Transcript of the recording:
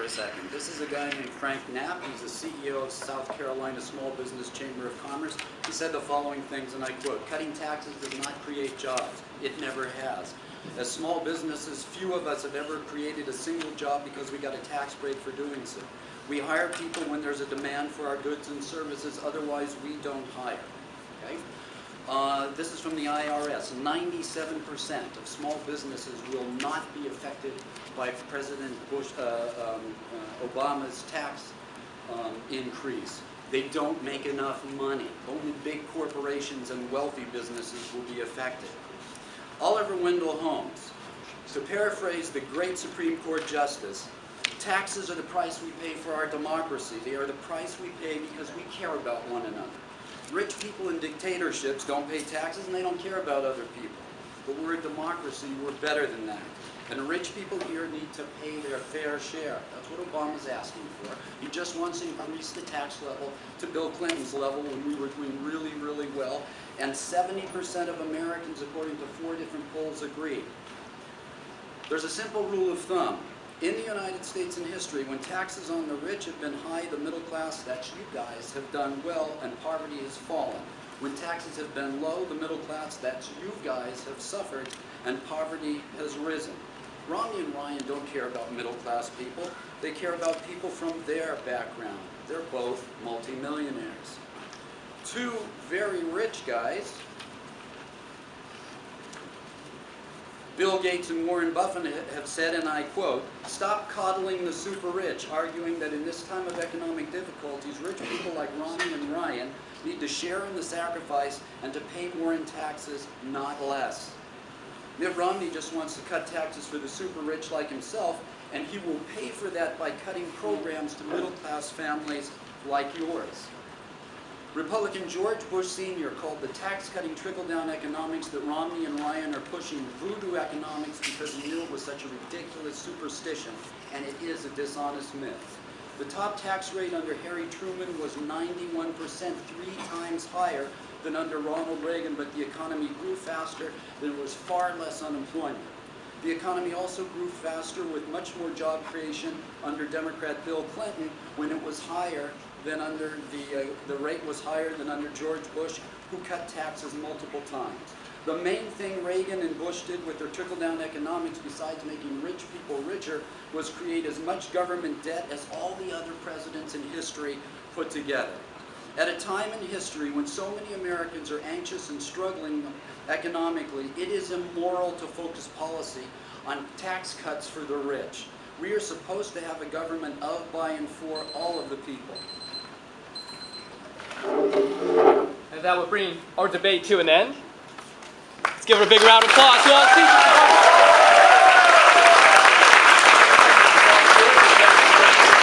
a second. This is a guy named Frank Knapp. He's the CEO of South Carolina Small Business Chamber of Commerce. He said the following things, and I quote, "Cutting taxes does not create jobs. It never has. As small businesses, few of us have ever created a single job because we got a tax break for doing so. We hire people when there's a demand for our goods and services, otherwise we don't hire." Okay? This is from the IRS. 97% of small businesses will not be affected by President Obama's tax increase. They don't make enough money. Only big corporations and wealthy businesses will be affected. Oliver Wendell Holmes, to paraphrase the great Supreme Court Justice, taxes are the price we pay for our democracy. They are the price we pay because we care about one another. Rich people in dictatorships don't pay taxes and they don't care about other people. But we're a democracy, we're better than that. And rich people here need to pay their fair share. That's what Obama's asking for. He just wants to increase the tax level to Bill Clinton's level when we were doing really, really well. And 70% of Americans, according to 4 different polls, agree. There's a simple rule of thumb. In the United States in history, when taxes on the rich have been high, the middle class, that's you guys, have done well and poverty has fallen. When taxes have been low, the middle class, that's you guys, have suffered and poverty has risen. Romney and Ryan don't care about middle class people. They care about people from their background. They're both multimillionaires. 2 very rich guys, Bill Gates and Warren Buffett have said, and I quote, "Stop coddling the super rich," arguing that in this time of economic difficulties, rich people like Romney and Ryan need to share in the sacrifice and to pay more in taxes, not less. Mitt Romney just wants to cut taxes for the super rich like himself, and he will pay for that by cutting programs to middle-class families like yours. Republican George Bush Sr. called the tax-cutting trickle-down economics that Romney and Ryan are pushing voodoo economics because he knew it was such a ridiculous superstition, and it is a dishonest myth. The top tax rate under Harry Truman was 91%, 3 times higher than under Ronald Reagan, but the economy grew faster. There was far less unemployment. The economy also grew faster with much more job creation under Democrat Bill Clinton when it was higher than under the rate was higher than under George Bush, who cut taxes multiple times. The main thing Reagan and Bush did with their trickle-down economics, besides making rich people richer, was create as much government debt as all the other presidents in history put together. At a time in history when so many Americans are anxious and struggling economically, it is immoral to focus policy on tax cuts for the rich. We are supposed to have a government of, by, and for all of the people. And that will bring our debate to an end. Let's give it a big round of applause.